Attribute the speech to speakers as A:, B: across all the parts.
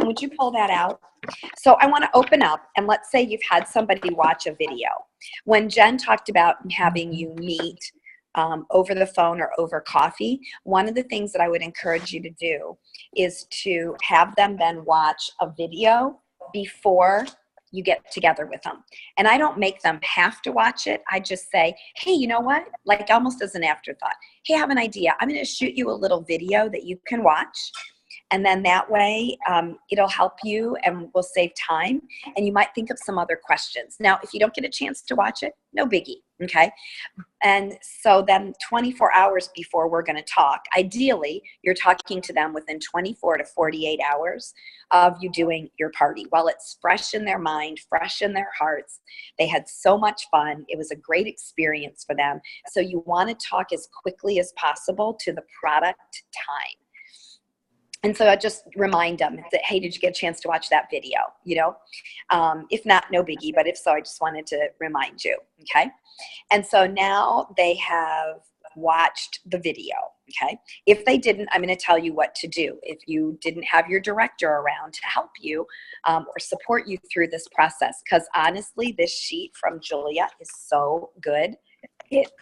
A: And would you pull that out? So I want to open up, and let's say you've had somebody watch a video. When Jen talked about having you meet over the phone or over coffee, one of the things that I would encourage you to do is to have them then watch a video before you get together with them. And I don't make them have to watch it. I just say, hey, you know what? Like almost as an afterthought. Hey, I have an idea. I'm going to shoot you a little video that you can watch. And then that way it'll help you and will save time. And you might think of some other questions. Now, if you don't get a chance to watch it, no biggie, okay? And so then 24 hours before we're going to talk, ideally, you're talking to them within 24 to 48 hours of you doing your party. While it's fresh in their mind, fresh in their hearts, they had so much fun. It was a great experience for them. So you want to talk as quickly as possible to the product time. And so I just remind them that, hey, did you get a chance to watch that video? You know, if not, no biggie. But if so, I just wanted to remind you. Okay. And so now they have watched the video. Okay. If they didn't, I'm going to tell you what to do. If you didn't have your director around to help you or support you through this process, because honestly, this sheet from Julia is so good.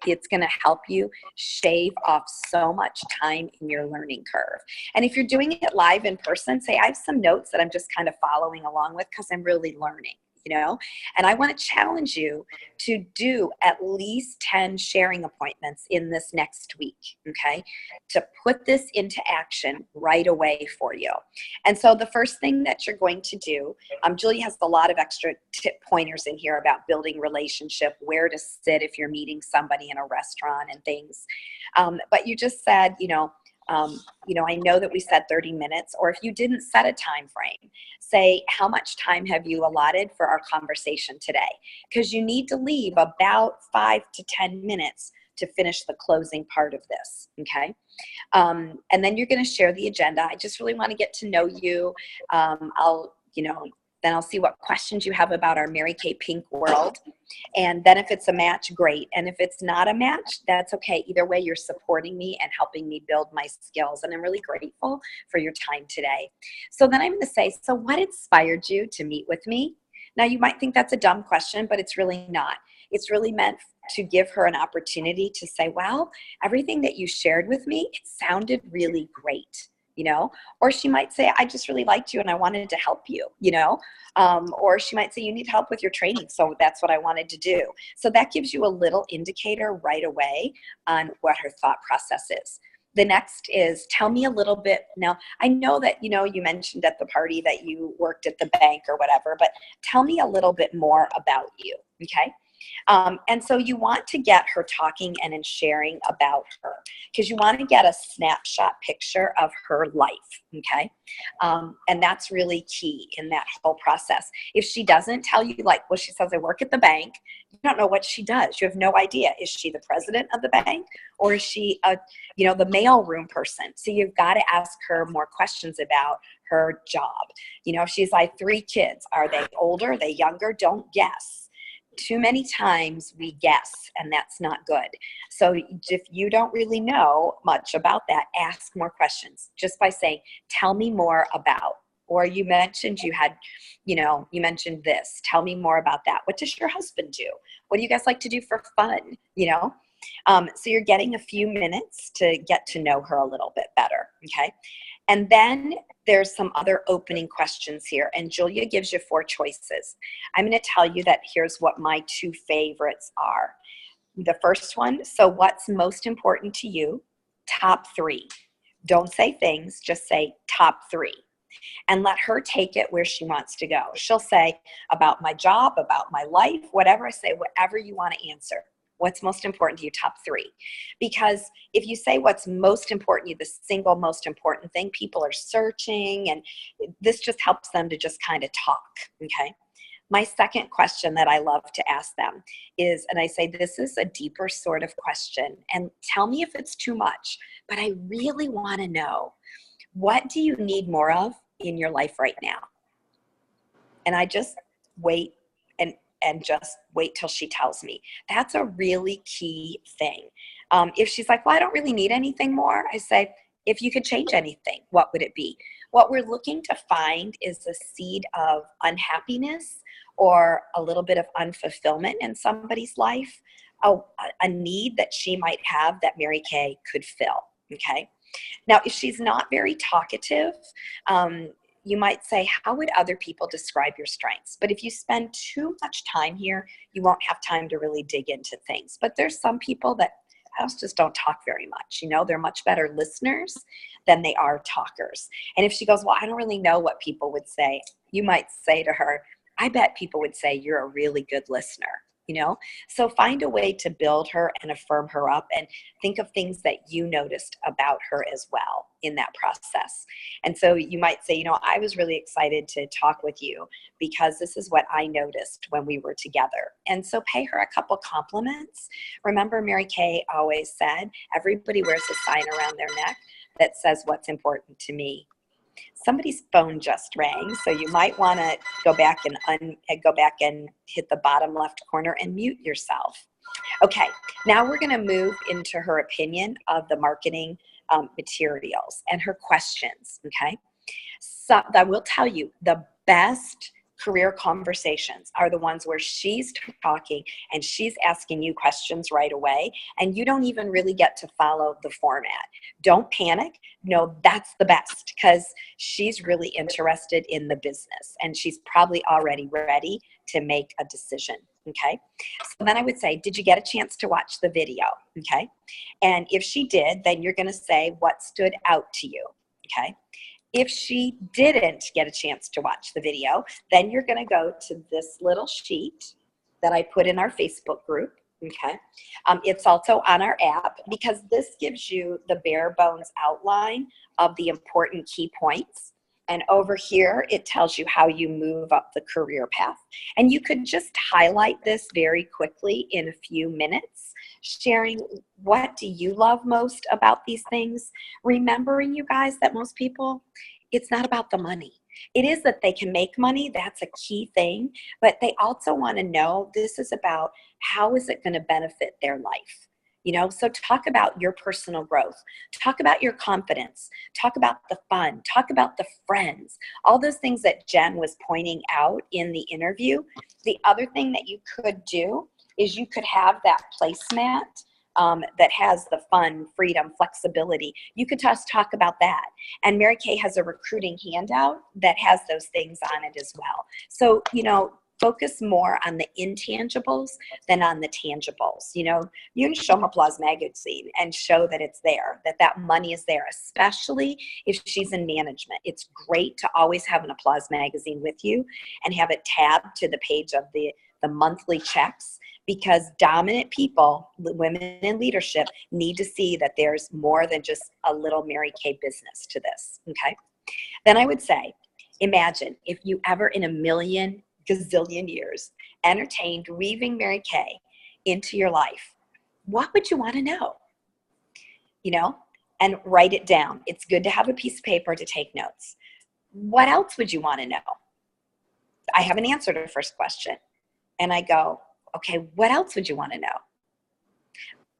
A: It's going to help you shave off so much time in your learning curve. And if you're doing it live in person, say, I have some notes that I'm just kind of following along with because I'm really learning, you know, and I want to challenge you to do at least 10 sharing appointments in this next week, okay, to put this into action right away for you. And so the first thing that you're going to do, Julie has a lot of extra tip pointers in here about building relationship, where to sit if you're meeting somebody in a restaurant and things. But you just said, I know that we said 30 minutes, or if you didn't set a time frame, say, how much time have you allotted for our conversation today? Because you need to leave about 5 to 10 minutes to finish the closing part of this, okay? And then you're going to share the agenda. I just really want to get to know you. Then I'll see what questions you have about our Mary Kay Pink world. And then if it's a match, great. And if it's not a match, that's okay. Either way, you're supporting me and helping me build my skills. And I'm really grateful for your time today. So then I'm going to say, so what inspired you to meet with me? Now, you might think that's a dumb question, but it's really not. It's really meant to give her an opportunity to say, well, everything that you shared with me, it sounded really great. Or she might say, I just really liked you and I wanted to help you, or she might say, you need help with your training. So that's what I wanted to do. So that gives you a little indicator right away on what her thought process is. The next is, tell me a little bit. Now, I know that, you mentioned at the party that you worked at the bank or whatever, but tell me a little bit more about you. Okay. And so you want to get her talking and sharing about her, because you want to get a snapshot picture of her life, okay? And that's really key in that whole process. If she doesn't tell you, she says, I work at the bank, you don't know what she does. You have no idea. Is she the president of the bank, or is she the mailroom person? So you've got to ask her more questions about her job. If she's like 3 kids, are they older? Are they younger? Don't guess. Too many times we guess, and that's not good. So if you don't really know much about that, ask more questions just by saying, tell me more about, or you mentioned you mentioned this, tell me more about that. What does your husband do? What do you guys like to do for fun? So you're getting a few minutes to get to know her a little bit better. Okay. And then there's some other opening questions here, and Julia gives you 4 choices. I'm going to tell you that here's what my 2 favorites are. The first one, so what's most important to you? Top 3. Don't say things, just say top 3. And let her take it where she wants to go. She'll say about my job, about my life, whatever. I say, whatever you want to answer. What's most important to you, top 3. Because if you say what's most important to you, the single most important thing, people are searching, and this just helps them to just kind of talk, okay? My second question that I love to ask them is, and I say, this is a deeper sort of question, and tell me if it's too much, but I really want to know, what do you need more of in your life right now? And I just wait and just wait till she tells me. That's a really key thing. If she's like, well, I don't really need anything more, I say, If you could change anything, what would it be? What we're looking to find is a seed of unhappiness or a little bit of unfulfillment in somebody's life, a need that she might have that Mary Kay could fill, okay? Now, if she's not very talkative, you might say, how would other people describe your strengths? But if you spend too much time here, you won't have time to really dig into things. But there's some people that just don't talk very much. You know, they're much better listeners than they are talkers. And if she goes, well, I don't really know what people would say, you might say to her, I bet people would say you're a really good listener. You know, so find a way to build her and affirm her up, and think of things that you noticed about her as well in that process. And so you might say, you know, I was really excited to talk with you because this is what I noticed when we were together. And so pay her a couple compliments. Remember, Mary Kay always said, everybody wears a sign around their neck that says what's important to me. Somebody's phone just rang, so you might want to go back and hit the bottom left corner and mute yourself. Okay, now we're going to move into her opinion of the marketing materials and her questions. Okay, so I will tell you, the best career conversations are the ones where she's talking and she's asking you questions right away, and you don't even really get to follow the format. Don't panic. No, that's the best, because she's really interested in the business and she's probably already ready to make a decision. Okay. So then I would say, did you get a chance to watch the video? Okay. And if she did, then you're going to say what stood out to you. Okay. If she didn't get a chance to watch the video, then you're going to go to this little sheet that I put in our Facebook group. Okay. It's also on our app, because this gives you the bare bones outline of the important key points. And over here, it tells you how you move up the career path. And you could just highlight this very quickly in a few minutes, sharing what do you love most about these things. Remembering, you guys, that most people, it's not about the money. It is that they can make money. That's a key thing. But they also want to know this is about how is it going to benefit their life. You know, so talk about your personal growth, talk about your confidence, talk about the fun, talk about the friends, all those things that Jen was pointing out in the interview. The other thing that you could do is you could have that placemat that has the fun, freedom, flexibility. You could just talk about that. And Mary Kay has a recruiting handout that has those things on it as well. So, you know, focus more on the intangibles than on the tangibles. You know, you can show them Applause magazine and show that it's there, that money is there, especially if she's in management. It's great to always have an Applause magazine with you and have it tabbed to the page of the monthly checks, because dominant people, women in leadership, need to see that there's more than just a little Mary Kay business to this, okay? Then I would say, imagine if you ever in a million gazillion years entertained weaving Mary Kay into your life. What would you want to know? You know, and write it down. It's good to have a piece of paper to take notes. What else would you want to know? I have an answer to the first question. And I go, okay, what else would you want to know?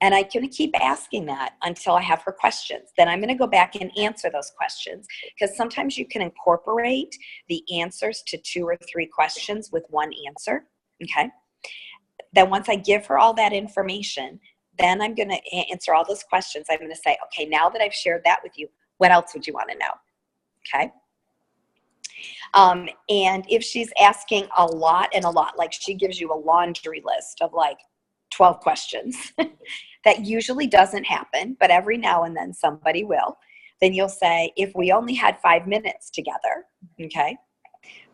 A: And I'm going to keep asking that until I have her questions. Then I'm going to go back and answer those questions, because sometimes you can incorporate the answers to 2 or 3 questions with one answer, okay? Then once I give her all that information, then I'm going to answer all those questions. I'm going to say, okay, now that I've shared that with you, what else would you want to know, okay? And if she's asking a lot, like she gives you a laundry list of like 12 questions, that usually doesn't happen, but every now and then somebody will, then you'll say, if we only had 5 minutes together, okay,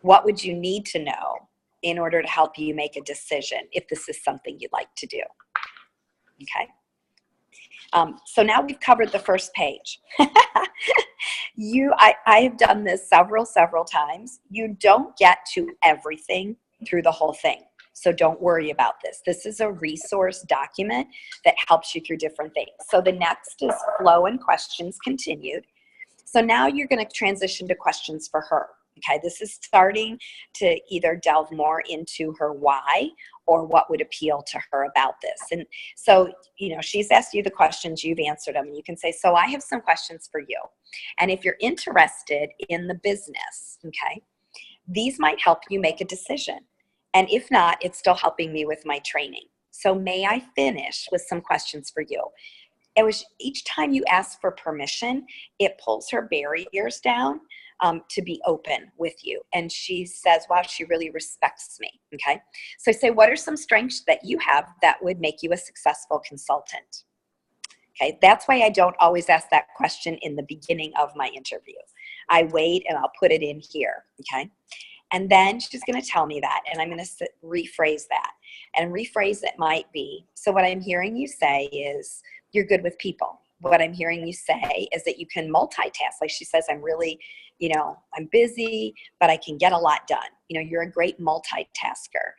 A: what would you need to know in order to help you make a decision if this is something you'd like to do, okay? So now we've covered the first page. I have done this several times. You don't get to everything through the whole thing. So don't worry about this. This is a resource document that helps you through different things. So the next is flow and questions continued. So now you're going to transition to questions for her. Okay, this is starting to either delve more into her why or what would appeal to her about this. And so, she's asked you the questions, you've answered them, and you can say, so I have some questions for you. And if you're interested in the business, okay, these might help you make a decision. And if not, it's still helping me with my training. So may I finish with some questions for you? It was each time you ask for permission, it pulls her barriers down to be open with you. And she says, wow, she really respects me. Okay. So I say, what are some strengths that you have that would make you a successful consultant? Okay. That's why I don't always ask that question in the beginning of my interview. I wait and I'll put it in here. Okay. And then she's going to tell me that, and I'm going to rephrase that. And rephrase it might be, so what I'm hearing you say is, you're good with people. What I'm hearing you say is that you can multitask. Like she says, I'm really, I'm busy, but I can get a lot done. You're a great multitasker.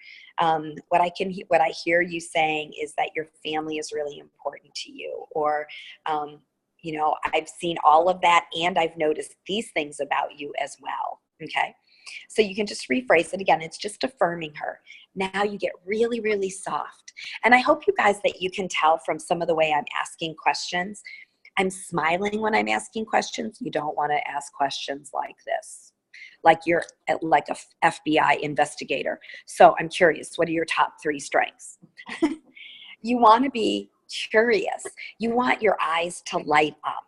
A: What I hear you saying is that your family is really important to you, or, I've seen all of that, and I've noticed these things about you as well. Okay. So you can just rephrase it again. It's just affirming her. Now you get really, really soft. And I hope you guys that you can tell from some of the way I'm asking questions. I'm smiling when I'm asking questions. You don't want to ask questions like this, like you're like a FBI investigator. So I'm curious, what are your top 3 strengths? You want to be curious. You want your eyes to light up.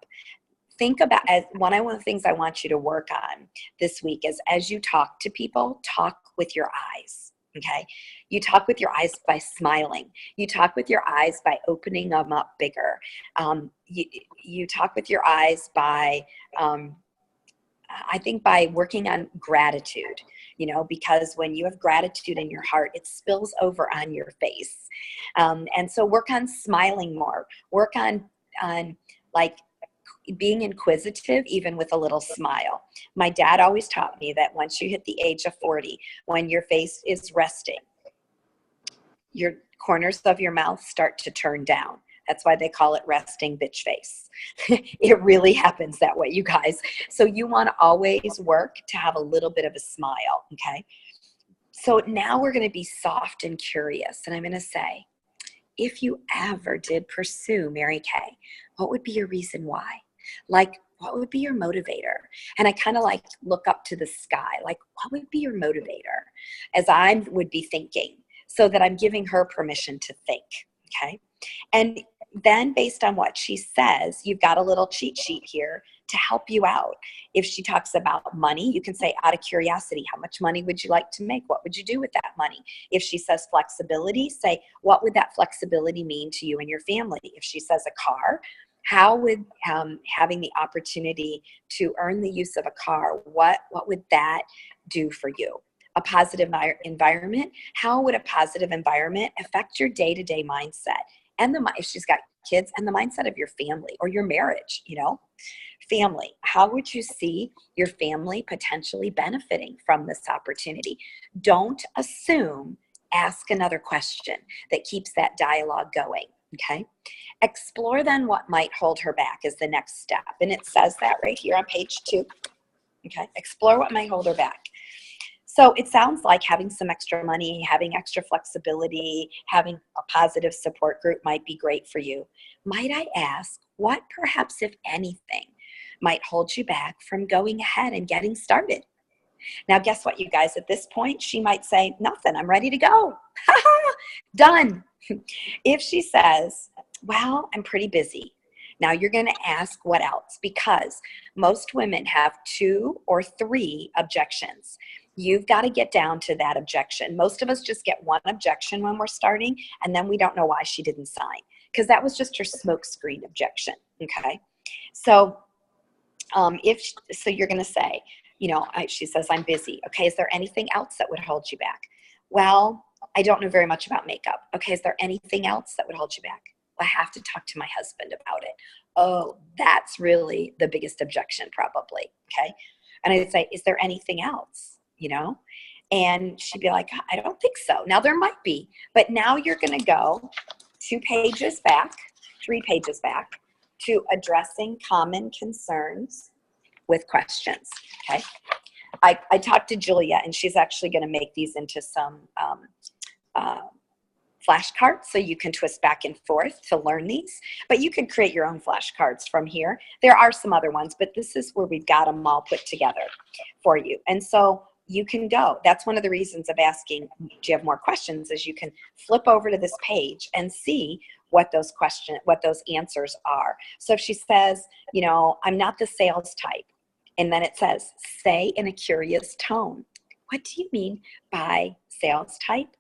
A: Think about, as one of the things I want you to work on this week is, as you talk to people, talk with your eyes. Okay. You talk with your eyes by smiling. You talk with your eyes by opening them up bigger. You talk with your eyes by, I think, by working on gratitude, because when you have gratitude in your heart, it spills over on your face. And so work on smiling more. Work on like being inquisitive, even with a little smile. My dad always taught me that once you hit the age of 40, when your face is resting, your corners of your mouth start to turn down. That's why they call it resting bitch face. It really happens that way, you guys. So you want to always work to have a little bit of a smile, okay? So now we're going to be soft and curious. And I'm going to say, if you ever did pursue Mary Kay, what would be your reason why? Like, what would be your motivator? And I kind of like look up to the sky, like, what would be your motivator? As I would be thinking, so that I'm giving her permission to think, okay? And then based on what she says, you've got a little cheat sheet here to help you out. If she talks about money, you can say, out of curiosity, how much money would you like to make? What would you do with that money? If she says flexibility, say, what would that flexibility mean to you and your family? If she says a car, how would having the opportunity to earn the use of a car, what would that do for you? A positive environment, how would a positive environment affect your day-to-day mindset? And if she's got kids, and the mindset of your family or your marriage, family. How would you see your family potentially benefiting from this opportunity? Don't assume, ask another question that keeps that dialogue going, okay? Explore then what might hold her back is the next step. And it says that right here on page 2, okay? Explore what might hold her back. So it sounds like having some extra money, having extra flexibility, having a positive support group might be great for you. Might I ask, what perhaps, if anything, might hold you back from going ahead and getting started? Now, guess what, you guys? At this point, she might say, nothing, I'm ready to go. Done. If she says, well, I'm pretty busy. Now you're going to ask what else, because most women have 2 or 3 objections. You've got to get down to that objection. Most of us just get 1 objection when we're starting, and then we don't know why she didn't sign, because that was just her smokescreen objection, okay? So so you're going to say, she says, I'm busy. Okay, is there anything else that would hold you back? Well, I don't know very much about makeup. Okay, is there anything else that would hold you back? Well, I have to talk to my husband about it. Oh, that's really the biggest objection probably, okay? And I'd say, is there anything else, And she'd be like, I don't think so. Now there might be, but now you're going to go 2 pages back, 3 pages back to addressing common concerns with questions, okay? I talked to Julia, and she's actually going to make these into some flashcards, so you can twist back and forth to learn these. But you can create your own flashcards from here. There are some other ones, but this is where we've got them all put together for you. And so you can go. That's one of the reasons of asking, do you have more questions, is you can flip over to this page and see what those answers are. So if she says, you know, I'm not the sales type, and then it says, say in a curious tone, what do you mean by sales type?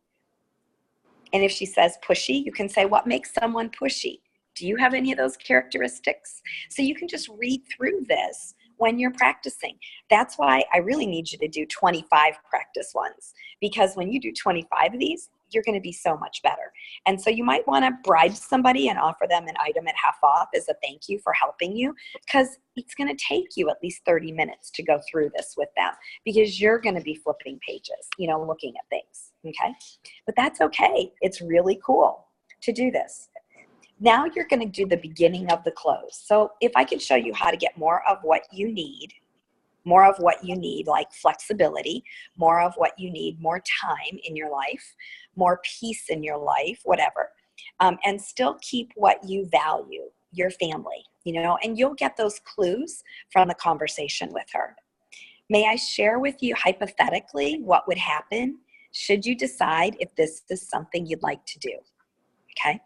A: And if she says pushy, you can say, what makes someone pushy? Do you have any of those characteristics? So you can just read through this when you're practicing. That's why I really need you to do 25 practice ones, because when you do 25 of these, you're going to be so much better. And so you might want to bribe somebody and offer them an item at half off as a thank you for helping you, because it's going to take you at least 30 minutes to go through this with them, because you're going to be flipping pages, you know, looking at things. Okay. But that's okay. It's really cool to do this. Now you're going to do the beginning of the close. So if I could show you how to get more of what you need, like flexibility, more of what you need, more time in your life, more peace in your life, whatever, and still keep what you value, your family, you know, and you'll get those clues from the conversation with her. May I share with you hypothetically what would happen should you decide if this is something you'd like to do? Okay.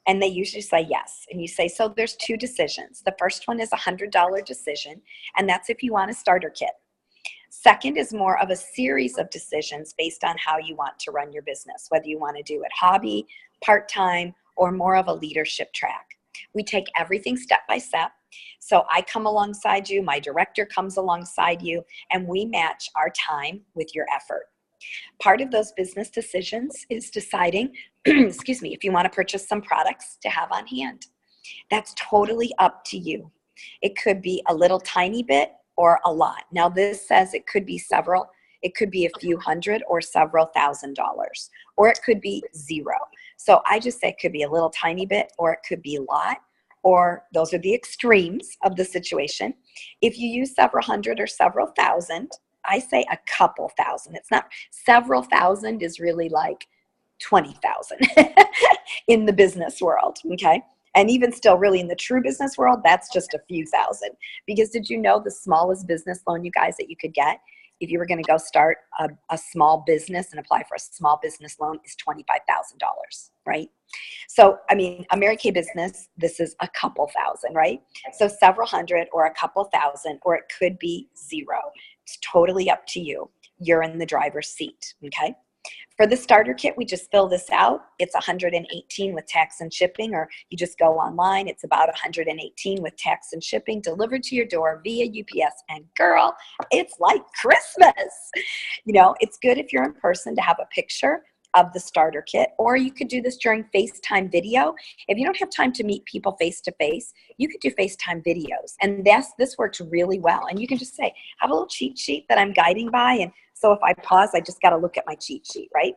A: And they usually say yes. And you say, so there's two decisions. The first one is a $100 decision, and that's if you want a starter kit. Second is more of a series of decisions based on how you want to run your business, whether you want to do it hobby, part-time, or more of a leadership track. We take everything step by step. So I come alongside you, my director comes alongside you, and we match our time with your effort. Part of those business decisions is deciding, excuse me, if you want to purchase some products to have on hand. That's totally up to you. It could be a little tiny bit or a lot. Now this says it could be several. It could be a few hundred or several $1,000s, or it could be zero. So I just say it could be a little tiny bit, or it could be a lot, or those are the extremes of the situation. If you use several hundred or several thousand, I say a couple thousand. It's not, several thousand is really like 20,000 in the business world, okay? And even still, really in the true business world, that's just a few thousand. Because did you know the smallest business loan, you guys, that you could get if you were going to go start a small business and apply for a small business loan is $25,000, right? So, I mean, a Mary Kay business, this is a couple thousand, right? So several hundred or a couple thousand, or it could be zero. It's totally up to you. You're in the driver's seat, okay? For the starter kit, we just fill this out. It's $118 with tax and shipping, or you just go online. It's about $118 with tax and shipping, delivered to your door via UPS. And girl, it's like Christmas. You know, it's good if you're in person to have a picture of the starter kit, or you could do this during FaceTime video. If you don't have time to meet people face to face, you could do FaceTime videos. And this works really well. And you can just say, have a little cheat sheet that I'm guiding by. And so if I pause, I just got to look at my cheat sheet, right?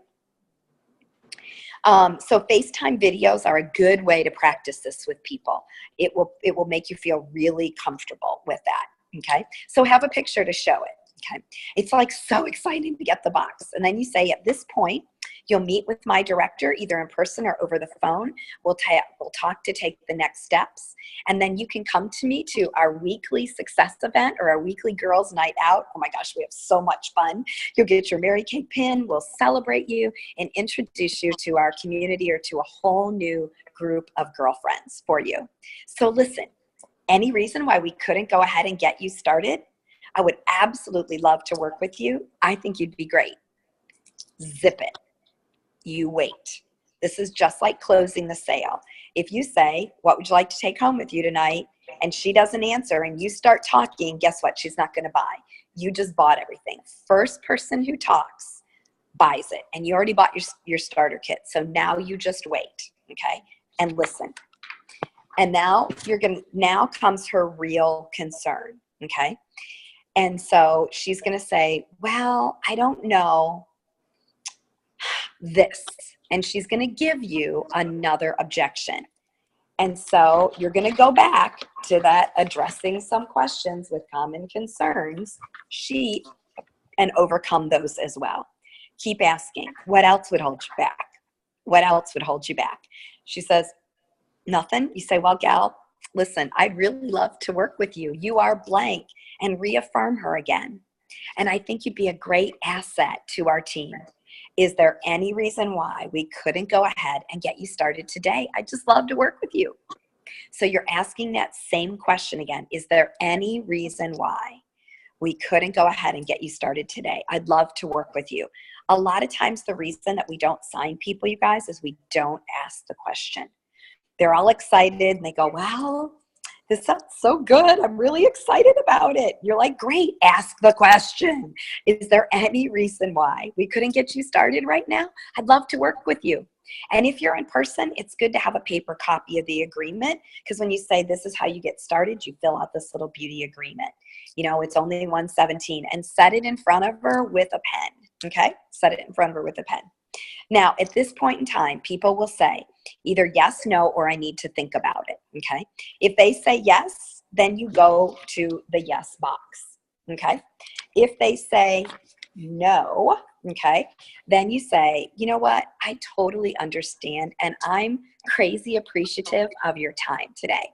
A: So FaceTime videos are a good way to practice this with people. It will make you feel really comfortable with that, okay? So have a picture to show it, okay? It's like so exciting to get the box. And then you say, at this point, you'll meet with my director either in person or over the phone. We'll talk to take the next steps. And then you can come to me to our weekly success event or our weekly girls night out. Oh my gosh, we have so much fun. You'll get your Mary Kay pin. We'll celebrate you and introduce you to our community or to a whole new group of girlfriends for you. So listen, any reason why we couldn't go ahead and get you started? I would absolutely love to work with you. I think you'd be great. Zip it. You wait. This is just like closing the sale. If you say, what would you like to take home with you tonight? And she doesn't answer and you start talking, guess what? She's not going to buy. You just bought everything. First person who talks buys it. And you already bought your starter kit. So now you just wait, okay? And listen. And now now comes her real concern, okay? And so she's going to say, well, I don't know this. And she's going to give you another objection. And so you're going to go back to that addressing some questions with common concerns sheet. and overcome those as well. Keep asking, what else would hold you back? What else would hold you back? She says, nothing. You say, well, gal, listen, I'd really love to work with you. You are blank, and reaffirm her again. And I think you'd be a great asset to our team. Is there any reason why we couldn't go ahead and get you started today? I'd just love to work with you. So you're asking that same question again. Is there any reason why we couldn't go ahead and get you started today? I'd love to work with you. A lot of times the reason that we don't sign people, you guys, is we don't ask the question. They're all excited and they go, well, this sounds so good. I'm really excited about it. You're like, great, ask the question. Is there any reason why we couldn't get you started right now? I'd love to work with you. And if you're in person, it's good to have a paper copy of the agreement, because when you say this is how you get started, you fill out this little beauty agreement. You know, it's only $117, and set it in front of her with a pen. Okay? Set it in front of her with a pen. Now, at this point in time, people will say either yes, no, or I need to think about it. Okay? If they say yes, then you go to the yes box. Okay? If they say no, okay, then you say, you know what? I totally understand, and I'm crazy appreciative of your time today.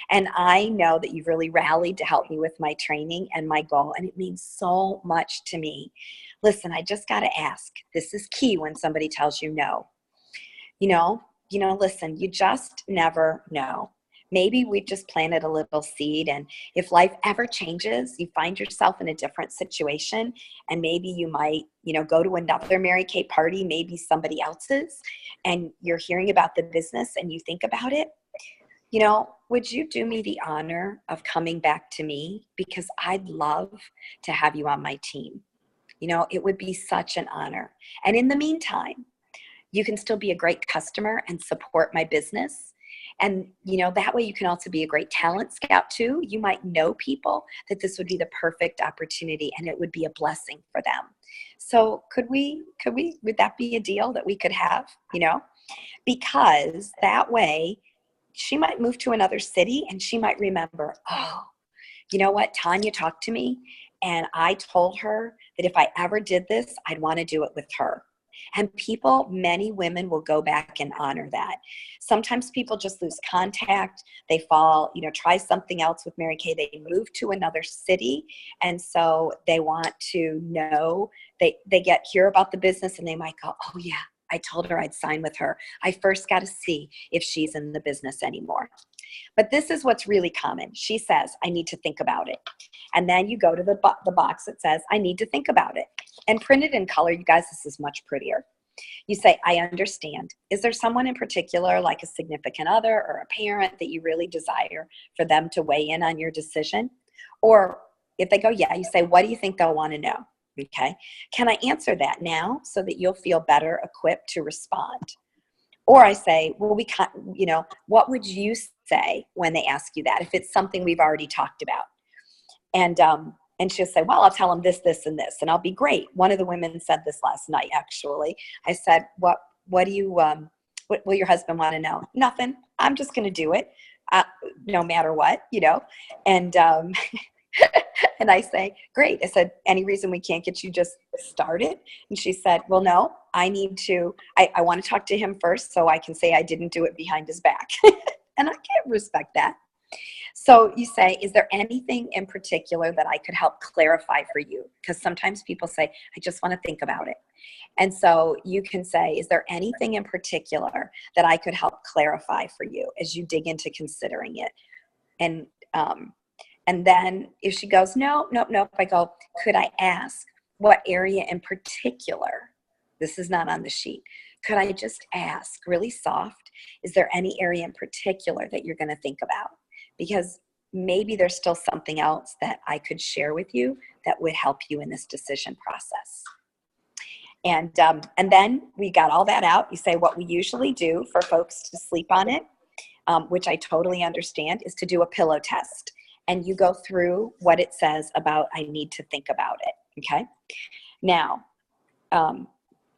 A: And I know that you've really rallied to help me with my training and my goal, and it means so much to me. Listen, I just got to ask. This is key when somebody tells you no. You know, listen, you just never know. Maybe we've just planted a little seed, and if life ever changes, you find yourself in a different situation, and maybe you might, go to another Mary Kay party, maybe somebody else's, and you're hearing about the business and you think about it. Would you do me the honor of coming back to me? Because I'd love to have you on my team. It would be such an honor. And in the meantime, you can still be a great customer and support my business. And, that way you can also be a great talent scout too. You might know people that this would be the perfect opportunity and it would be a blessing for them. So would that be a deal that we could have, because that way she might move to another city and she might remember, oh, you know what? Tanya talked to me and I told her that if I ever did this, I'd want to do it with her. And many women will go back and honor that. Sometimes people just lose contact. They fall, try something else with Mary Kay. They move to another city. And so they want to know, they hear about the business and they might go, oh yeah, I told her I'd sign with her. I first got to see if she's in the business anymore. But this is what's really common. She says, I need to think about it. And then you go to the box that says, I need to think about it. And printed in color, you guys, this is much prettier. You say, I understand. Is there someone in particular, like a significant other or a parent, that you really desire for them to weigh in on your decision? Or if they go, yeah, you say, what do you think they'll want to know? Okay. Can I answer that now so that you'll feel better equipped to respond? Or I say, well, we can't, what would you say when they ask you that, if it's something we've already talked about? And she'll say, well, I'll tell them this, this, and this, and I'll be great. One of the women said this last night, actually. I said, what do you, what will your husband want to know? Nothing. I'm just going to do it, no matter what, and, and I say, great. I said, any reason we can't get you just started? And she said, well, no, I want to talk to him first so I can say I didn't do it behind his back. And I can't respect that. So you say, is there anything in particular that I could help clarify for you? Because sometimes people say, I just want to think about it. And so you can say, is there anything in particular that I could help clarify for you as you dig into considering it? And then if she goes, no, I go, could I ask what area in particular? This is not on the sheet. Could I just ask really soft, is there any area in particular that you're going to think about? Because maybe there's still something else that I could share with you that would help you in this decision process. And then we got all that out. You say what we usually do for folks to sleep on it, which I totally understand, is to do a pillow test. And you go through what it says about I need to think about it, okay? Now,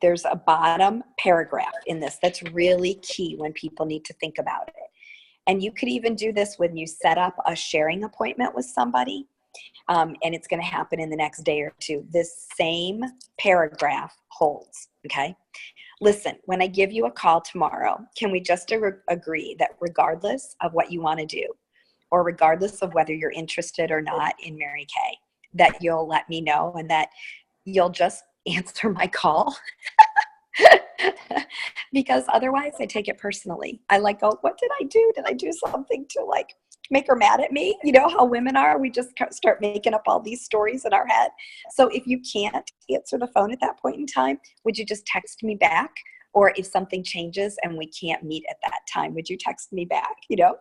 A: there's a bottom paragraph in this that's really key when people need to think about it. And you could even do this when you set up a sharing appointment with somebody. and it's going to happen in the next day or two. This same paragraph holds, okay? Listen, when I give you a call tomorrow, can we just agree that regardless of what you want to do, or regardless of whether you're interested or not in Mary Kay, that you'll let me know and that you'll just answer my call? Because otherwise I take it personally. I like, oh, what did I do? Did I do something to like make her mad at me? You know how women are. We just start making up all these stories in our head. So if you can't answer the phone at that point in time, would you just text me back? Or if something changes and we can't meet at that time, would you text me back? You know?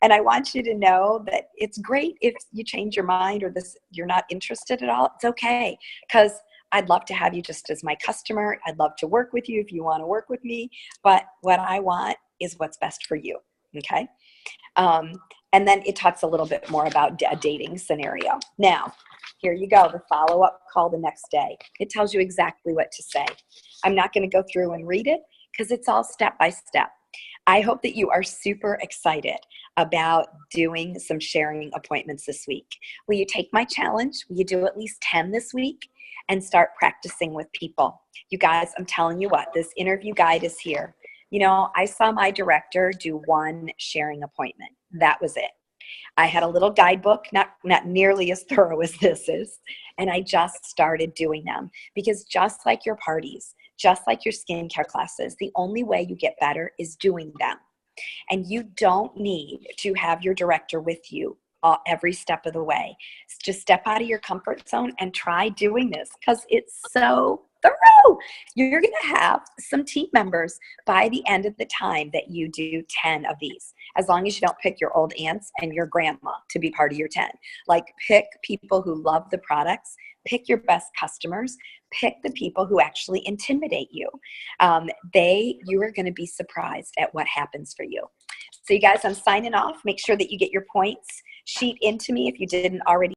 A: And I want you to know that it's great if you change your mind or you're not interested at all. It's okay, because I'd love to have you just as my customer. I'd love to work with you if you want to work with me. But what I want is what's best for you. Okay? And then it talks a little bit more about a dating scenario. Now, here you go, the follow-up call the next day. It tells you exactly what to say. I'm not going to go through and read it because it's all step by step. I hope that you are super excited about doing some sharing appointments this week. Will you take my challenge? Will you do at least 10 this week and start practicing with people? You guys, I'm telling you what, this interview guide is here. You know, I saw my director do one sharing appointment. That was it. I had a little guidebook, not nearly as thorough as this is, and I just started doing them because just like your parties, just like your skincare classes, the only way you get better is doing them. And you don't need to have your director with you every step of the way. Just step out of your comfort zone and try doing this because it's so thorough. You're going to have some team members by the end of the time that you do 10 of these, as long as you don't pick your old aunts and your grandma to be part of your 10. Like, pick people who love the products, pick your best customers, pick the people who actually intimidate you. You are going to be surprised at what happens for you. So you guys, I'm signing off. Make sure that you get your points sheet into me if you didn't already